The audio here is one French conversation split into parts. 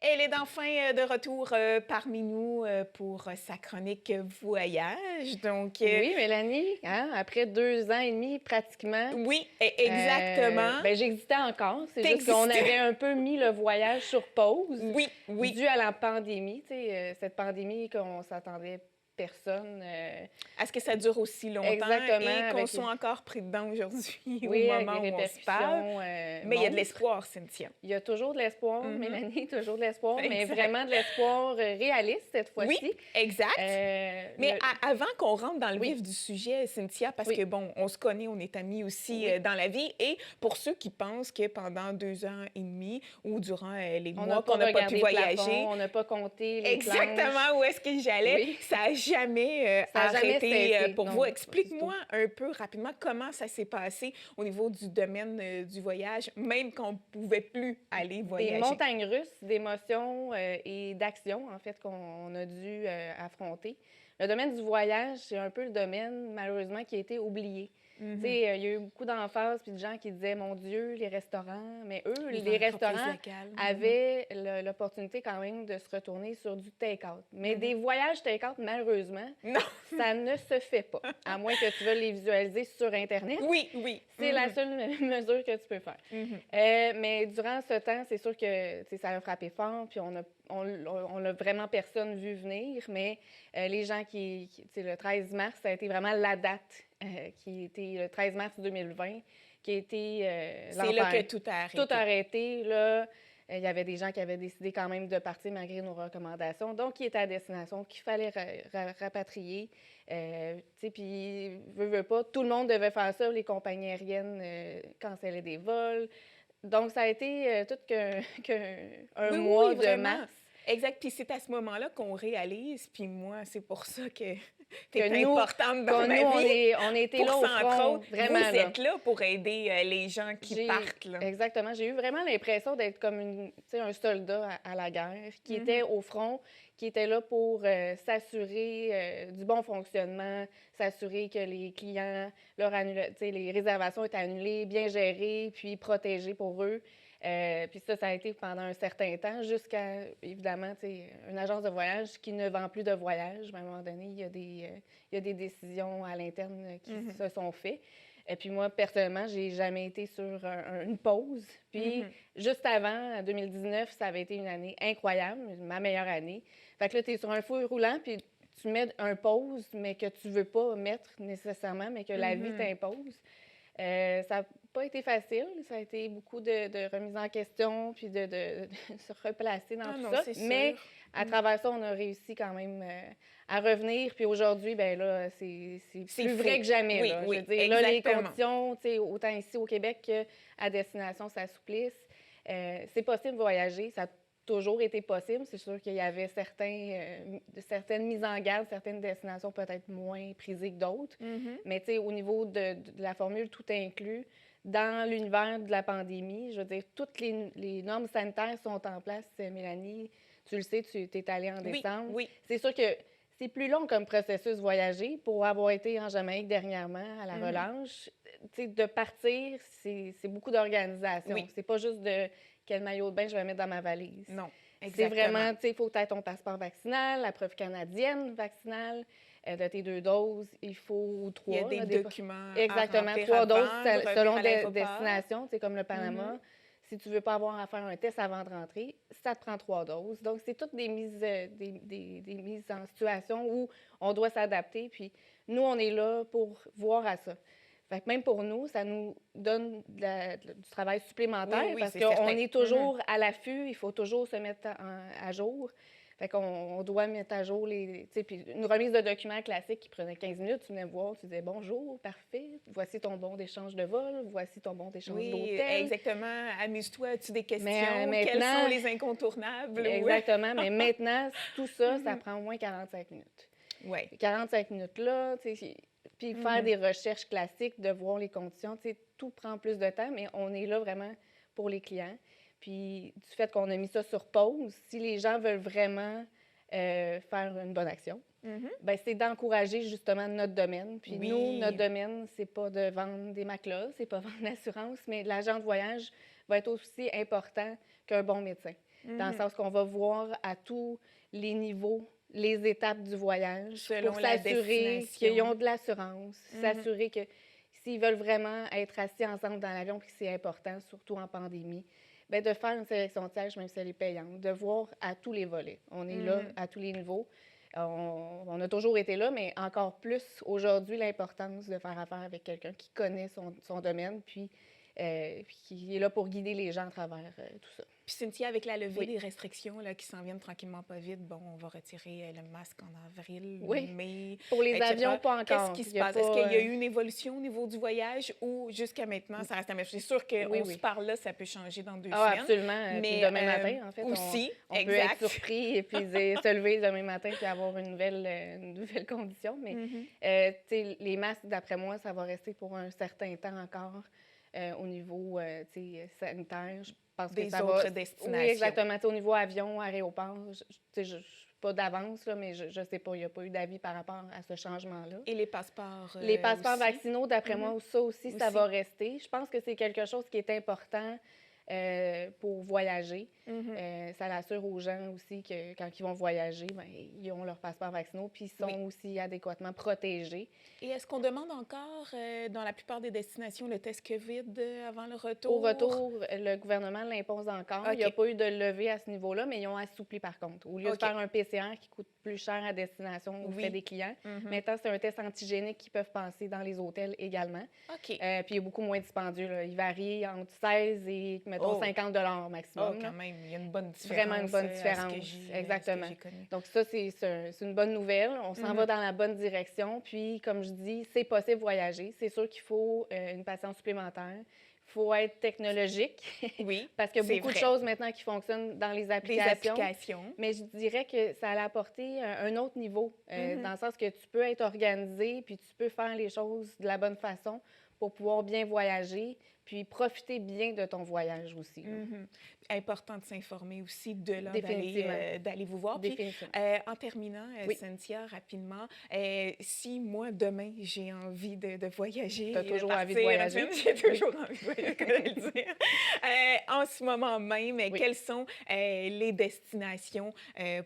Elle est enfin de retour parmi nous pour sa chronique voyage. Donc, Oui, Mélanie, hein, après 2 ans et demi pratiquement, oui, exactement. ben, j'existais encore. C'est juste qu'on T'existais. avait un peu mis le voyage sur pause Oui, oui. dû à la pandémie. Tu sais, cette pandémie qu'on s'attendait personne. À ce que ça dure aussi longtemps et Exactement, qu'on avec, soit encore pris dedans aujourd'hui au oui, avec les moment où on se parle. répercussions Mais il y a de montres. l'espoir, Cynthia. Il y a toujours de l'espoir, Mhm. Mélanie, toujours de l'espoir, mais Exact. vraiment de l'espoir réaliste cette Oui, fois-ci. exact. Mais Le... avant qu'on rentre dans le Oui, vif du sujet, Cynthia, parce que oui, bon, on se connaît, on est amis aussi oui. dans la vie, et pour ceux qui pensent que pendant 2 ans et demi ou durant les On n'a mois pas qu'on n'a pas pu regardé le voyager, plafond, on n'a pas compté les planches. exactement où est-ce que j'allais, Oui, ça n'a jamais ça n'a jamais arrêté cessé. pour vous. Non, pas du Explique-moi tout. un peu rapidement comment ça s'est passé au niveau du domaine du voyage, même qu'on ne pouvait plus aller Des voyager. montagnes russes d'émotions et d'actions, en fait, qu'on a dû affronter. Le domaine du voyage, c'est un peu le domaine, malheureusement, qui a été oublié. Tu Mhm. sais, il y a eu beaucoup d'emphase puis de gens qui disaient, mon Dieu, les restaurants. Mais eux, Les les entreprises restaurants locales. Mhm. avaient l'opportunité quand même de se retourner sur du take-out. Mais Mhm. des voyages take-out, malheureusement, Non. ça ne se fait pas, à moins que tu veuilles les visualiser sur Internet. Oui, oui. C'est la Mhm. seule mesure que tu peux faire. Mhm. Mais durant ce temps, c'est sûr que ça a frappé fort, puis on l'a vraiment personne vu venir, mais les gens le 13 mars, ça a été vraiment la date qui était le 13 mars 2020, qui a été C'est là que l'enfer. tout a Tout arrêté. arrêté, là. Il y avait des gens qui avaient décidé quand même de partir malgré nos recommandations. Donc, qui étaient à destination, qu'il fallait rapatrier. Tu sais, puis, veux pas, tout le monde devait faire ça. Les compagnies aériennes cancellaient des vols. Donc, ça a été tout qu'un Oui, oui, oui, mois de vraiment. mars Exact. Puis c'est à ce moment-là qu'on réalise, puis moi, c'est pour ça que tu que es nous, importante dans que ma nous vie. on a été Pour là au ça, entre front, autres, vous vraiment là. êtes là pour aider les gens qui partent, là. Exactement, j'ai eu vraiment l'impression d'être comme un soldat à la guerre qui était Mhm. au front, qui était là pour s'assurer du bon fonctionnement, s'assurer que les clients, les réservations étaient annulées, bien gérées, puis protégées pour eux. Puis ça a été pendant un certain temps, jusqu'à, évidemment, une agence de voyage qui ne vend plus de voyage. À un moment donné, il y a des décisions à l'interne qui Mhm. se sont faites. Et puis moi, personnellement, j'ai jamais été sur une pause. Puis Mhm. juste avant, en 2019, ça avait été une année incroyable, ma meilleure année. Fait que là, tu es sur un feu roulant, puis tu mets un pause, mais que tu veux pas mettre nécessairement, mais que la vie Mhm. t'impose. Ça n'a pas été facile. Ça a été beaucoup de remise en question, puis de se replacer dans Ah tout non, ça. c'est Mais sûr. à travers ça, on a réussi quand même à revenir. Puis aujourd'hui, ben là, c'est C'est plus vrai fou. que jamais. Oui, Là. Je veux oui, dire, là, les exactement. conditions, autant ici au Québec qu'à destination, s'assouplissent. C'est possible de voyager. Ça a toujours été possible. C'est sûr qu'il y avait certaines mises en garde, certaines destinations peut-être moins prisées que d'autres. Mhm. Mais au niveau de la formule tout inclus, dans l'univers de la pandémie, je veux dire, toutes les normes sanitaires sont en place, Mélanie. Tu le sais, tu es allée en Oui, décembre. oui. C'est sûr que c'est plus long comme processus voyager. Pour avoir été en Jamaïque dernièrement à la Mhm. relâche, de partir, c'est beaucoup d'organisation. Oui. C'est pas juste de quel maillot de bain je vais mettre dans ma valise. Non, C'est exactement. vraiment, il faut que tu aies ton passeport vaccinal, la preuve canadienne vaccinale de tes 2 doses. Il faut Il y a 3, des là, des fois. documents à Exactement, remplir 3 doses avant de revenir selon à des l'aéroport. destinations, comme le Mhm. Panama. Si tu veux pas avoir à faire un test avant de rentrer, ça te prend 3 doses. Donc, c'est toutes des mises, des mises en situation où on doit s'adapter. Puis, nous, on est là pour voir à ça. Fait que même pour nous, ça nous donne du travail Oui, supplémentaire oui, parce c'est qu'on certain. est Mhm. toujours à l'affût, il faut toujours se mettre à jour. Fait qu'on on doit mettre à jour puis une remise de documents classique qui prenait 15 minutes, tu venais me voir, tu disais bonjour, parfait, voici ton bon d'échange de vol, voici ton bon d'échange Oui, d'hôtel. exactement. Amuse-toi, as-tu des Mais questions? Quels sont maintenant, les incontournables? Ouais. exactement, mais maintenant, tout ça, ça Mhm. prend au moins 45 minutes. Ouais. 45 minutes là, puis faire Mhm. des recherches classiques, de voir les conditions, tout prend plus de temps, mais on est là vraiment pour les clients. Puis du fait qu'on a mis ça sur pause, si les gens veulent vraiment faire une bonne action, Mhm. ben c'est d'encourager justement notre domaine. Puis nous, notre Oui. domaine, c'est pas de vendre des matelas, c'est pas vendre l'assurance, mais l'agent de voyage va être aussi important qu'un bon médecin. dans le sens qu'on va voir à tous les niveaux les étapes du voyage Selon pour la s'assurer destination. qu'ils ont de l'assurance, s'assurer que s'ils veulent vraiment être assis ensemble dans l'avion, puis que c'est important, surtout en pandémie, bien, de faire une sélection de sièges, même si elle est payante, de voir à tous les volets. On est là à tous les niveaux. On a toujours été là, mais encore plus aujourd'hui, l'importance de faire affaire avec quelqu'un qui connaît son domaine, puis qui est là pour guider les gens à travers tout ça. Puis Cynthia, avec la levée Oui. des restrictions là, qui s'en viennent tranquillement pas vite, bon, on va retirer le masque en avril, Oui. mai, Pour les etc. avions, pas Qu'est-ce encore. qui se Il y a passe? pas, Est-ce qu'il y a eu une évolution au niveau du voyage ou jusqu'à maintenant, ça reste la même chose? C'est sûr qu'on Oui, se oui. parle là, ça peut changer dans 2 Ah, semaines. absolument. Puis demain matin, en fait, aussi, on peut exact. être surpris et puis se lever demain matin puis avoir une nouvelle condition. Mais tu sais, les masques, d'après moi, ça va rester pour un certain temps encore au niveau tu sais, sanitaire. Je pense Des que ça autres va... destinations. Oui, exactement. Tu sais, au niveau avion, aéroport, je pas d'avance, là, mais je sais pas. Il n'y a pas eu d'avis par rapport à ce changement-là. Et les passeports Les passeports aussi? vaccinaux, d'après moi, ça aussi, ça Aussi. va rester. Je pense que c'est quelque chose qui est important pour voyager. Ça l'assure aux gens aussi que quand ils vont voyager, bien, ils ont leur passeport vaccinaux puis ils sont aussi adéquatement protégés. Et est-ce qu'on demande encore, dans la plupart des destinations, le test COVID avant le retour? Au retour, le gouvernement l'impose encore. Il n'y a pas eu de levée à ce niveau-là, mais ils ont assoupli par contre. Au lieu de faire un PCR qui coûte plus cher à destination auprès des clients, maintenant, c'est un test antigénique qu'ils peuvent passer dans les hôtels également. OK. Puis il est beaucoup moins dispendieux, là. Il varie entre 16 et, mettons, 50 $ maximum. Oh, quand même, il y a une bonne différence. Vraiment une bonne différence, exactement. Donc ça, c'est une bonne nouvelle. On s'en va dans la bonne direction. Puis, comme je dis, c'est possible de voyager. C'est sûr qu'il faut une patience supplémentaire. Il faut être technologique. Oui, parce qu'il y a beaucoup de choses maintenant qui fonctionnent dans les applications. Des applications. Mais je dirais que ça a apporté un autre niveau, dans le sens que tu peux être organisé, puis tu peux faire les choses de la bonne façon pour pouvoir bien voyager, puis profiter bien de ton voyage aussi. Important de s'informer aussi de là, d'aller vous voir. Puis, en terminant, Cynthia, rapidement, si moi, demain, j'ai envie de voyager... Tu as toujours envie de voyager. J'ai toujours envie de voyager, comme le dire. En ce moment même, quelles sont les destinations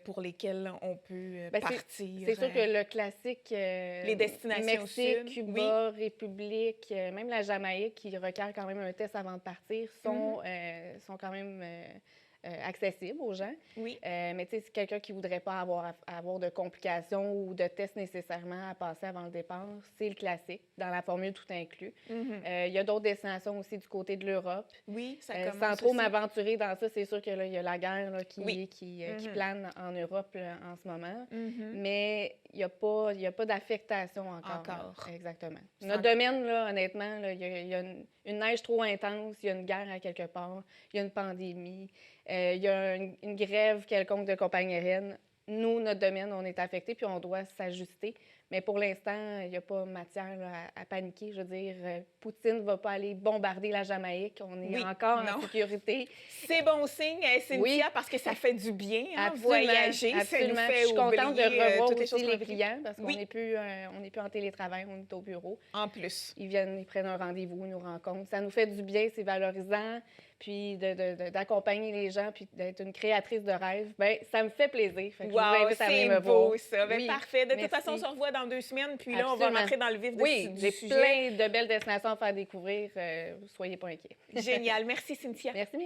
pour lesquelles on peut partir? C'est sûr que le classique, les destinations Mexique, Cuba, République, même la Jamaïque, qui requiert quand même un test avant de partir, sont quand même accessibles aux gens. Oui. Mais tu sais, si quelqu'un qui ne voudrait pas avoir de complications ou de tests nécessairement à passer avant le départ, c'est le classique, dans la formule tout inclus. Il y a d'autres destinations aussi du côté de l'Europe. Oui, ça commence sans trop m'aventurer dans ça, c'est sûr que là, il y a la guerre là, qui plane en Europe là, en ce moment. Mais il n'y a pas d'affectation encore. Exactement. Notre domaine, là, honnêtement, là, il y a une neige trop intense, il y a une guerre à quelque part, il y a une pandémie, il y a une grève quelconque de compagnie aérienne. Nous, notre domaine, on est affecté puis on doit s'ajuster. Mais pour l'instant, il n'y a pas matière là, à paniquer. Je veux dire, Poutine ne va pas aller bombarder la Jamaïque. On est encore en sécurité. C'est bon signe, Cynthia, parce que ça fait du bien, voyager. Absolument. Ça nous fait je suis contente de revoir aussi les clients. clients parce qu'on n'est plus en télétravail, on est au bureau. En plus. Ils viennent, ils prennent un rendez-vous, ils nous rencontrent. Ça nous fait du bien, c'est valorisant. Puis d'accompagner les gens, puis d'être une créatrice de rêve, bien, ça me fait plaisir. Fait que je vous invite à venir me voir. Beau, ça. Bien, parfait. De toute façon, on se revoit dans 2 semaines, puis là, on va rentrer dans le vif du sujet. Oui, j'ai plein de belles destinations à faire découvrir. Soyez pas inquiets. Génial. Merci, Cynthia. Merci.